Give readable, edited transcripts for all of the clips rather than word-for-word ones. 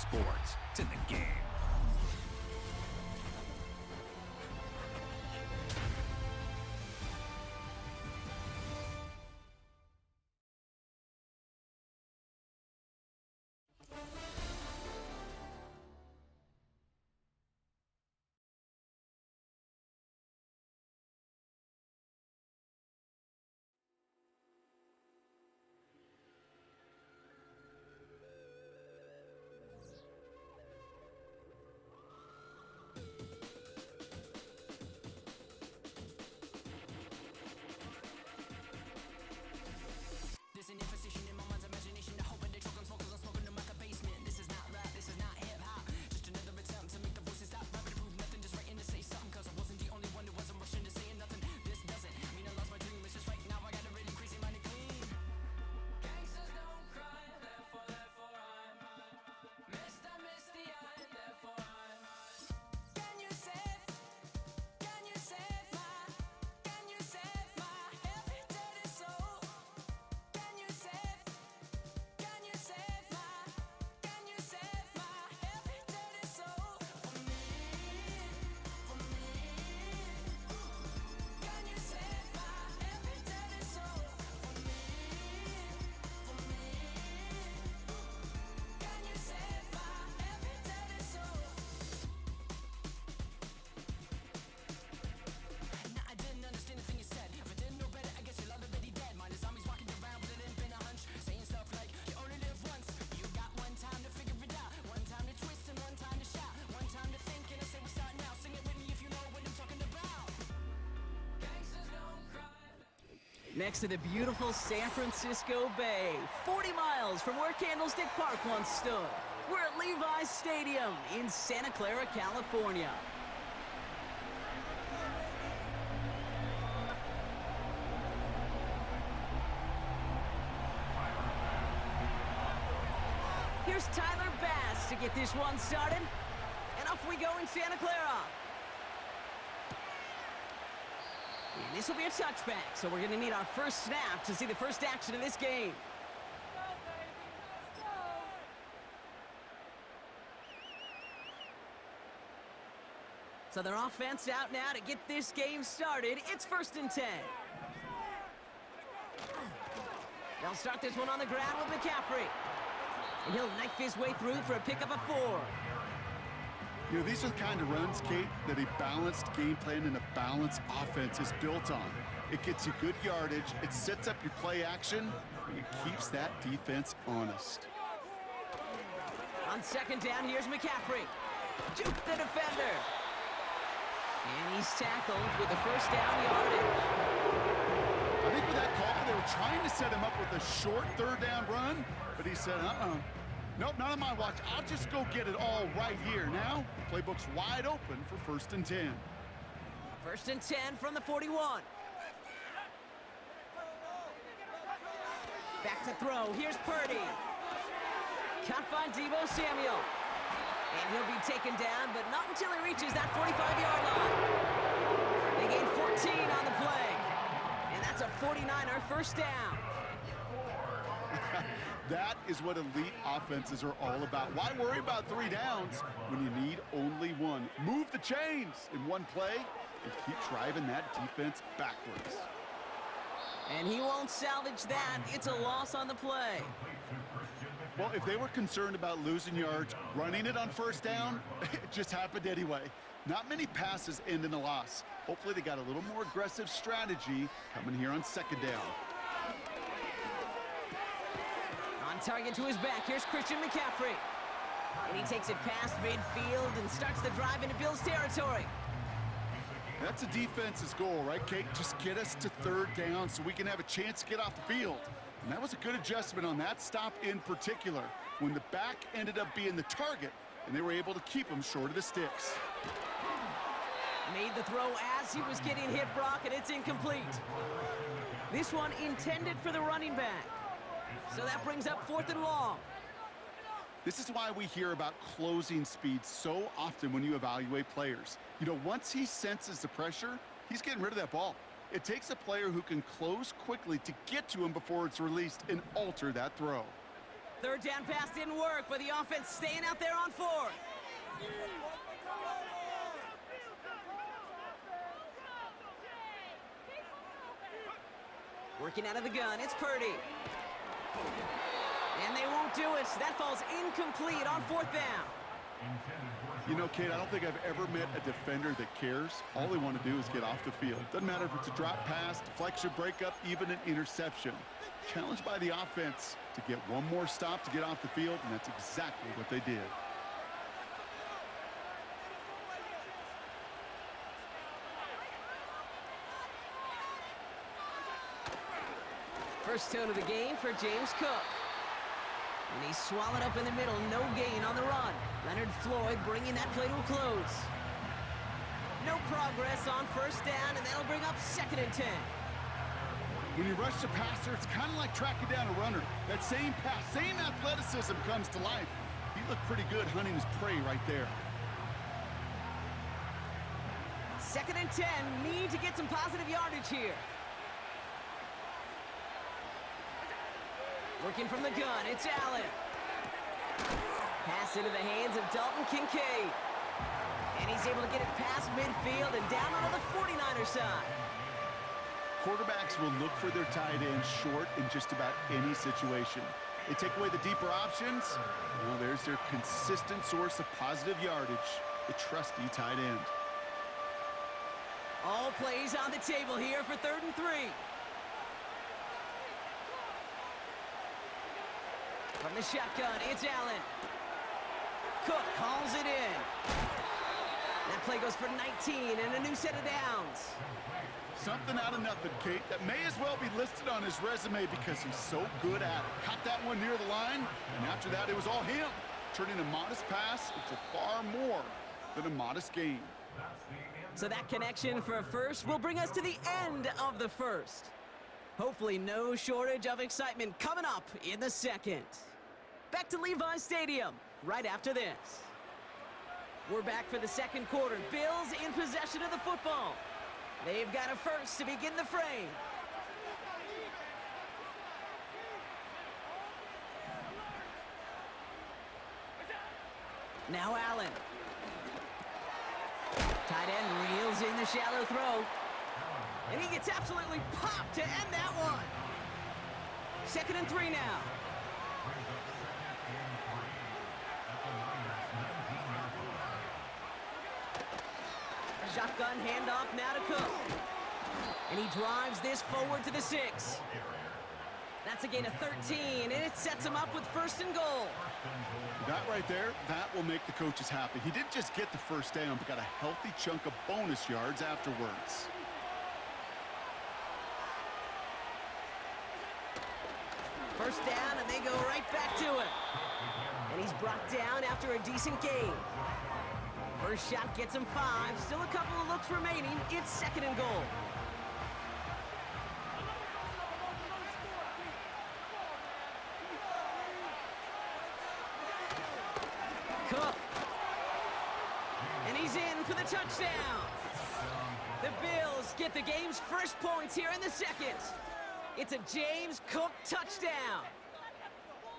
sports. It's in the game. Next to the beautiful San Francisco Bay, 40 miles from where Candlestick Park once stood. We're at Levi's Stadium in Santa Clara, California. Here's Tyler Bass to get this one started. And off we go in Santa Clara. And this will be a touchback, so we're going to need our first snap to see the first action of this game. So their offense out now to get this game started. It's 1st and 10. They'll start this one on the ground with McCaffrey. And he'll knife his way through for a pickup of 4. You know, these are the kind of runs, Kate, that a balanced game plan and a balanced offense is built on. It gets you good yardage, it sets up your play action, and it keeps that defense honest. On 2nd down, here's McCaffrey. Juke the defender. And he's tackled with the first down yardage. I think with that call, they were trying to set him up with a short 3rd down run, but he said, nope, not on my watch. I'll just go get it all right here. Now, playbook's wide open for 1st and 10. 1st and 10 from the 41. Back to throw. Here's Purdy. Caught by Deebo Samuel. And he'll be taken down, but not until he reaches that 45-yard line. They gain 14 on the play. And that's a 49er first down. That is what elite offenses are all about. Why worry about 3 downs when you need only 1? Move the chains in one play and keep driving that defense backwards. And he won't salvage that. It's a loss on the play. Well, if they were concerned about losing yards, running it on 1st down, it just happened anyway. Not many passes end in a loss. Hopefully they got a little more aggressive strategy coming here on 2nd down. On target to his back, here's Christian McCaffrey. And he takes it past midfield and starts the drive into Bills territory. That's a defense's goal, right, Kate? Just get us to 3rd down so we can have a chance to get off the field. And that was a good adjustment on that stop in particular, when the back ended up being the target, and they were able to keep him short of the sticks. Made the throw as he was getting hit, Brock, and it's incomplete. This one intended for the running back. So that brings up 4th and long. This is why we hear about closing speed so often when you evaluate players. You know, once he senses the pressure, he's getting rid of that ball. It takes a player who can close quickly to get to him before it's released and alter that throw. Third down pass didn't work, but the offense staying out there on fourth. Working out of the gun, it's Purdy. And they won't do it. That falls incomplete on fourth down. You know, Kate, I don't think I've ever met a defender that cares. All they want to do is get off the field. Doesn't matter if it's a drop pass, deflection, breakup, even an interception. Challenged by the offense to get one more stop to get off the field, and that's exactly what they did. First tone of the game for James Cook. And he's swallowed up in the middle, no gain on the run. Leonard Floyd bringing that play to a close. No progress on first down, and that'll bring up 2nd and 10. When you rush the passer, it's kind of like tracking down a runner. That same pass, same athleticism comes to life. He looked pretty good hunting his prey right there. 2nd and 10, need to get some positive yardage here. Working from the gun, it's Allen. Pass into the hands of Dalton Kincaid. And he's able to get it past midfield and down onto the 49er side. Quarterbacks will look for their tight end short in just about any situation. They take away the deeper options. Well, there's their consistent source of positive yardage, the trusty tight end. All plays on the table here for 3rd and 3. From the shotgun, it's Allen. Cook calls it in. That play goes for 19 and a new set of downs. Something out of nothing, Kate. That may as well be listed on his resume because he's so good at it. Caught that one near the line, and after that, it was all him. Turning a modest pass into far more than a modest gain. So that connection for a first will bring us to the end of the first. Hopefully no shortage of excitement coming up in the second. Back to Levi Stadium right after this. We're back for the second quarter. Bills in possession of the football. They've got a first to begin the frame. Now Allen. Tight end reels in the shallow throw. And he gets absolutely popped to end that one. 2nd and 3 now. Shotgun handoff now to Cook. And he drives this forward to the 6. That's a gain of 13, and it sets him up with 1st and goal. That right there, that will make the coaches happy. He didn't just get the first down, but got a healthy chunk of bonus yards afterwards. First down, and they go right back to it. And he's brought down after a decent gain. First shot gets him 5. Still a couple of looks remaining. It's 2nd and goal. Cook. And he's in for the touchdown. The Bills get the game's first points here in the second. It's a James Cook touchdown.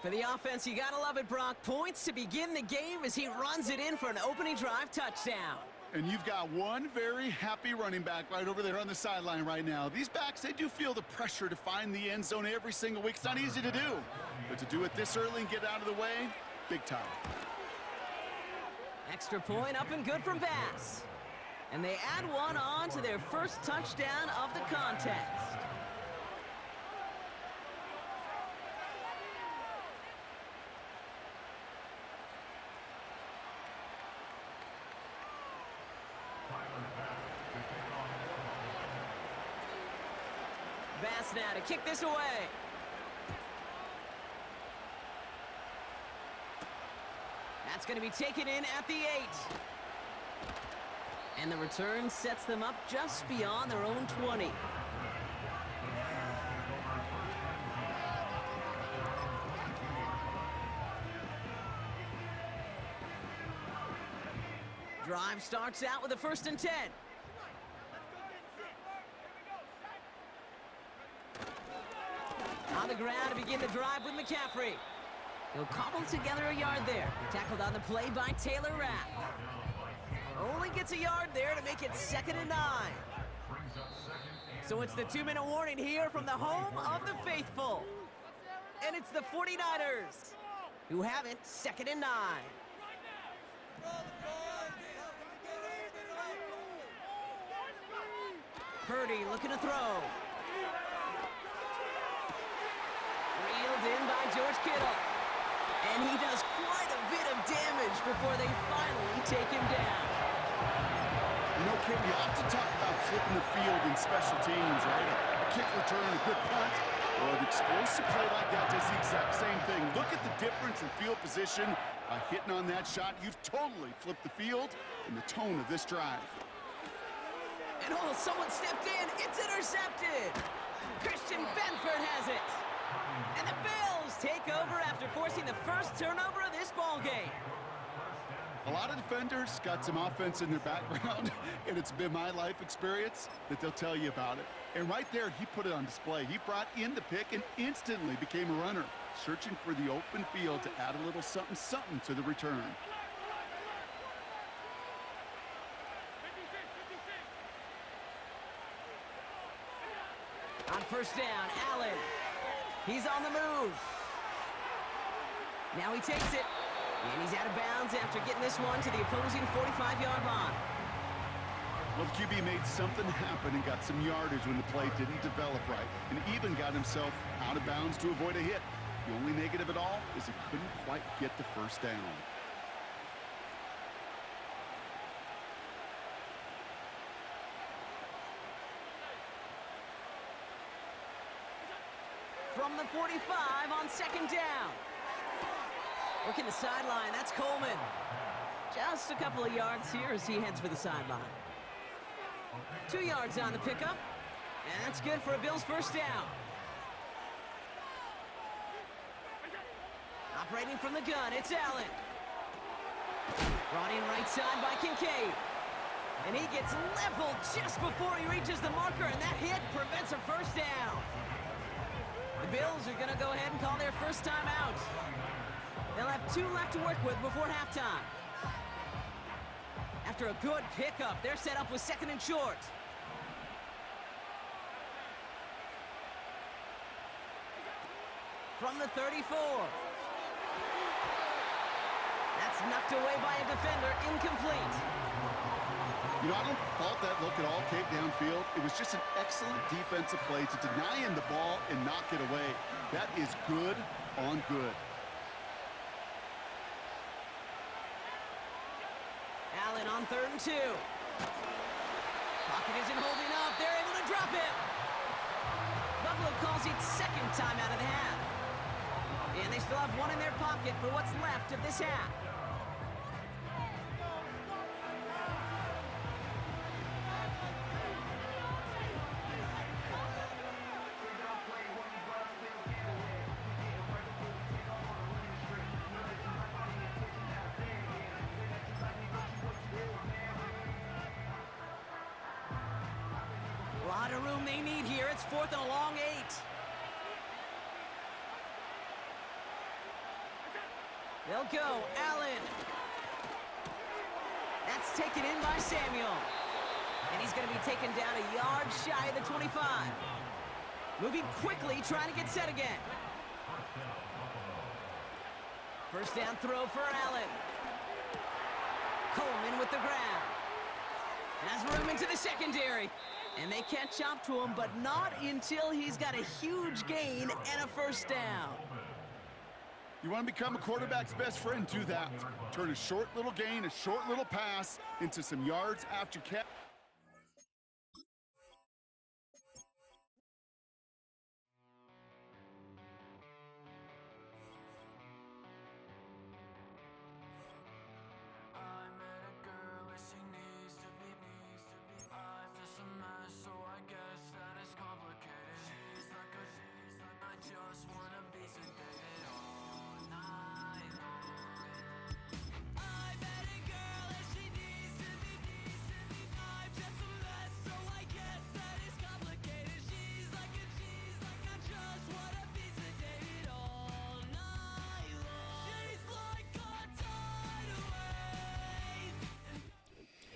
For the offense, you gotta love it, Brock. Points to begin the game as he runs it in for an opening drive touchdown. And you've got one very happy running back right over there on the sideline right now. These backs, they do feel the pressure to find the end zone every single week. It's not easy to do. But to do it this early and get out of the way, big time. Extra point up and good from Bass. And they add one on to their first touchdown of the contest. Bass now to kick this away. That's going to be taken in at the 8. And the return sets them up just beyond their own 20. Drive starts out with a 1st and 10. On the ground to begin the drive with McCaffrey. He'll cobble together a yard there. Tackled on the play by Taylor Rapp. Only gets a yard there to make it 2nd and 9. So it's the 2-minute warning here from the home of the faithful. And it's the 49ers who have it 2nd and 9. Purdy looking to throw. Reeled in by George Kittle. And he does quite a bit of damage before they finally take him down. You know, Kate, you often talk about flipping the field in special teams, right? A kick return, a good punt. Well, an explosive play like that does the exact same thing. Look at the difference in field position. Hitting on that shot, you've totally flipped the field and the tone of this drive. And oh, someone stepped in. It's intercepted. Christian Benford has it. And the Bills take over after forcing the first turnover of this ball game. A lot of defenders got some offense in their background, and it's been my life experience that they'll tell you about it. And right there, he put it on display. He brought in the pick and instantly became a runner, searching for the open field to add a little something to the return. On first down, Allen. He's on the move. Now he takes it. And he's out of bounds after getting this one to the opposing 45-yard line. Well, the QB made something happen and got some yardage when the play didn't develop right, and even got himself out of bounds to avoid a hit. The only negative at all is he couldn't quite get the first down. From the 45 on 2nd down. Working the sideline, that's Coleman. Just a couple of yards here as he heads for the sideline. 2 yards on the pickup, and that's good for a Bills first down. Operating from the gun, it's Allen. Brought in right side by Kincaid. And he gets leveled just before he reaches the marker, and that hit prevents a first down. The Bills are going to go ahead and call their first time out. They'll have 2 left to work with before halftime. After a good pickup, they're set up with 2nd and short. From the 34. That's knocked away by a defender, incomplete. You know, I don't fault that look at all, Kate, downfield. It was just an excellent defensive play to deny him the ball and knock it away. That is good on good. Allen on 3rd and 2. Pocket isn't holding up. They're able to drop it. Buffalo calls it 2nd time out of the half. And they still have 1 in their pocket for what's left of this half. A lot of room they need here. It's 4th and a long 8. They'll go. Allen. That's taken in by Samuel. And he's going to be taken down a yard shy of the 25. Moving quickly, trying to get set again. First down throw for Allen. Coleman with the grab. And has room into the secondary. And they catch up to him, but not until he's got a huge gain and a first down. You want to become a quarterback's best friend, do that. Turn a short little gain, a short little pass into some yards after catch.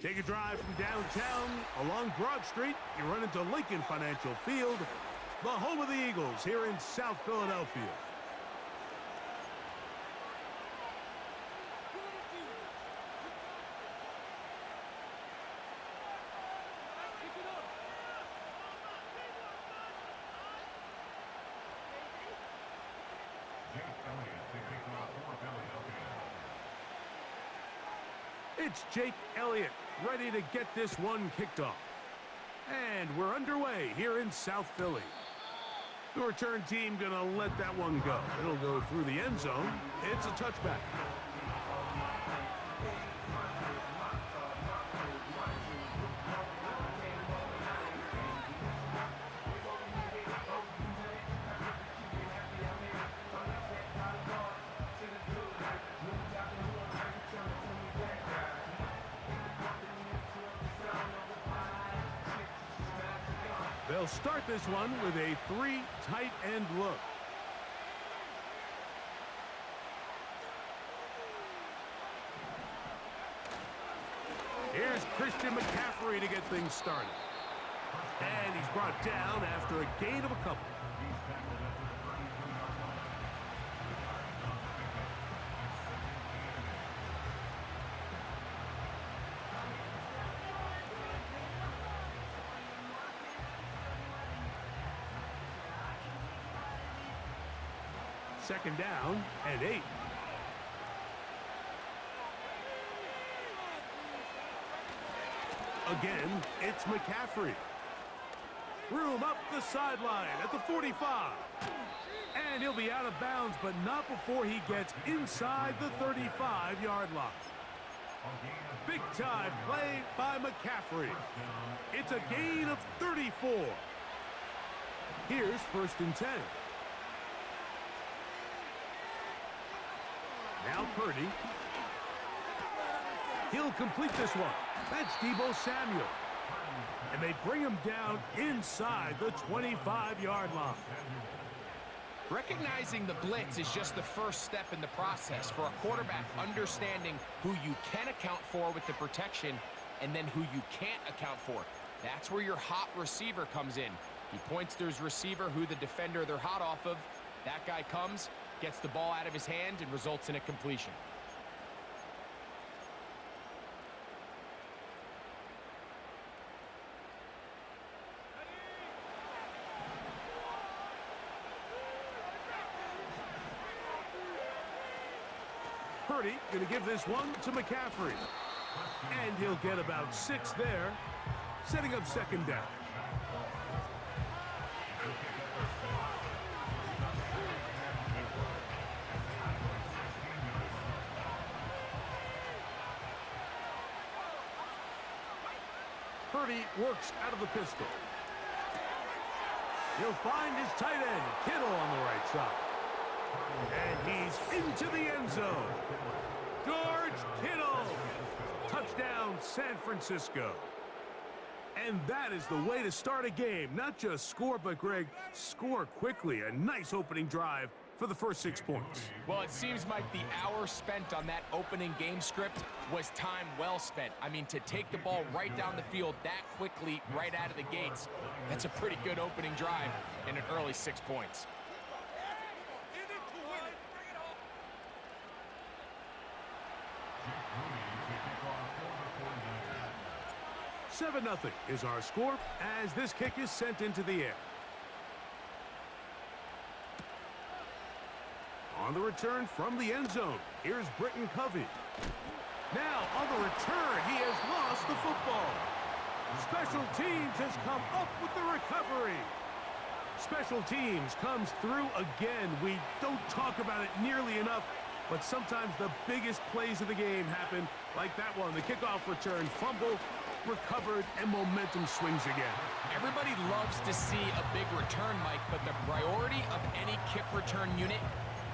Take a drive from downtown along Broad Street. You run into Lincoln Financial Field, the home of the Eagles here in South Philadelphia. It's Jake Elliott ready to get this one kicked off. And we're underway here in South Philly. The return team gonna let that one go. It'll go through the end zone. It's a touchback. They'll start this one with a 3 tight end look. Here's Christian McCaffrey to get things started. And he's brought down after a gain of a couple. Second down and 8. Again, it's McCaffrey. Room up the sideline at the 45. And he'll be out of bounds, but not before he gets inside the 35-yard line. Big time play by McCaffrey. It's a gain of 34. Here's 1st and 10. Now Purdy. He'll complete this one. That's Deebo Samuel. And they bring him down inside the 25-yard line. Recognizing the blitz is just the first step in the process for a quarterback, understanding who you can account for with the protection and then who you can't account for. That's where your hot receiver comes in. He points to his receiver who the defender they're hot off of. That guy comes, gets the ball out of his hand, and results in a completion. Purdy going to give this one to McCaffrey. And he'll get about 6 there, setting up second down. Purdy works out of the pistol. He'll find his tight end, Kittle, on the right side. And he's into the end zone. George Kittle. Touchdown, San Francisco. And that is the way to start a game. Not just score, but, Greg, score quickly. A nice opening drive for the first 6 points. Well, it seems like the hour spent on that opening game script was time well spent. I mean, to take the ball right down the field that quickly, right out of the gates, that's a pretty good opening drive in an early 6 points. 7-0 is our score as this kick is sent into the air. On the return from the end zone, here's Britton Covey. Now, on the return, he has lost the football. Special teams has come up with the recovery. Special teams comes through again. We don't talk about it nearly enough, but sometimes the biggest plays of the game happen like that one. The kickoff return, fumble, recovered, and momentum swings again. Everybody loves to see a big return, Mike, but the priority of any kick return unit,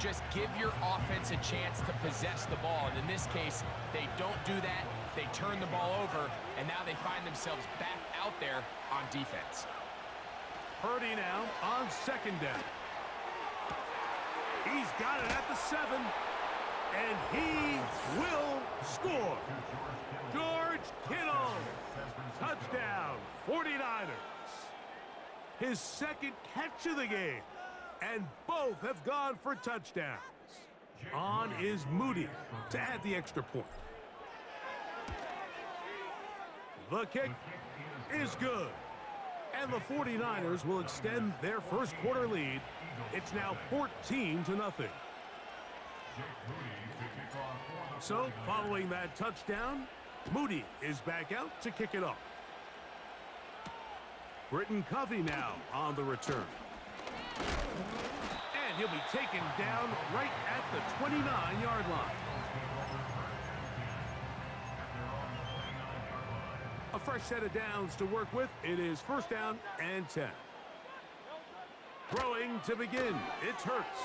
just give your offense a chance to possess the ball. And in this case, they don't do that. They turn the ball over, and now they find themselves back out there on defense. Purdy now on second down. He's got it at the 7. And he will score. George Kittle. Touchdown, 49ers. His second catch of the game. And both have gone for touchdowns. On is Moody to add the extra point. The kick is good. And the 49ers will extend their first quarter lead. It's now 14-0. So, following that touchdown, Moody is back out to kick it off. Britton Covey now on the return. And he'll be taken down right at the 29-yard line. A fresh set of downs to work with. It is first down and 10. Throwing to begin. It's Hurts.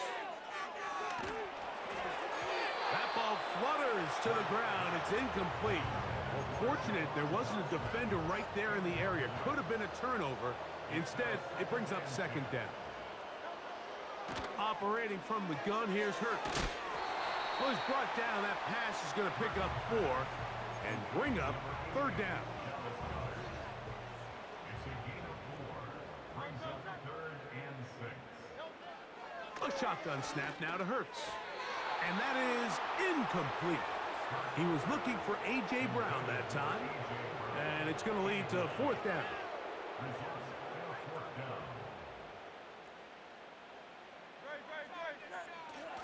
That ball flutters to the ground. It's incomplete. Well, fortunate there wasn't a defender right there in the area. Could have been a turnover. Instead, it brings up second down. Operating from the gun, here's Hurts. Well, he's brought down. That pass is going to pick up 4 and bring up third down. A shotgun snap now to Hurts. And that is incomplete. He was looking for A.J. Brown that time. And it's going to lead to fourth down.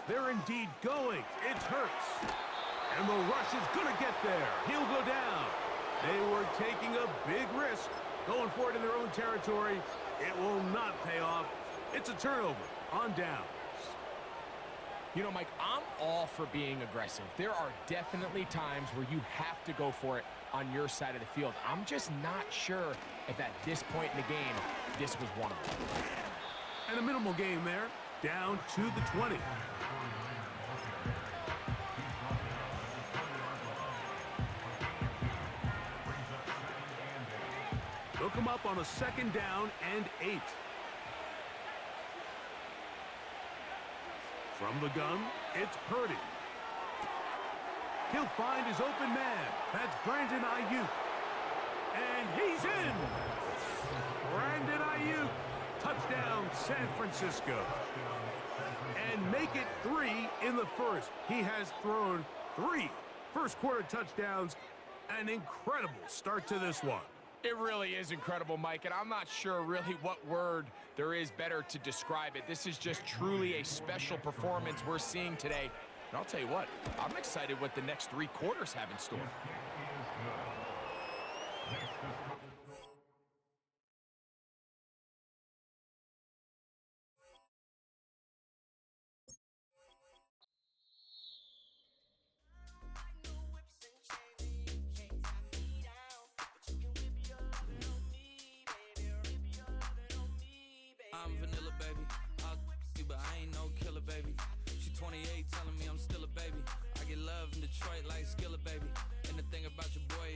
They're indeed going. It's Hurts. And the rush is going to get there. He'll go down. They were taking a big risk, going for it in their own territory. It will not pay off. It's a turnover on downs. You know, Mike, I'm all for being aggressive. There are definitely times where you have to go for it on your side of the field. I'm just not sure if at this point in the game, this was one of them. And a minimal game there, down to the 20. They'll come up on a second down and 8. From the gun, it's Purdy. He'll find his open man. That's Brandon Ayuk. And he's in. Brandon Ayuk. Touchdown, San Francisco. And make it 3 in the first. He has thrown 3 first quarter touchdowns. An incredible start to this one. It really is incredible, Mike, and I'm not sure really what word there is better to describe it. This is just truly a special performance we're seeing today. And I'll tell you what, I'm excited what the next 3 quarters have in store. I'm vanilla, baby. I'll you, but I ain't no killer, baby. She 28, telling me I'm still a baby. I get love in Detroit like Skilla, baby. And the thing about your boy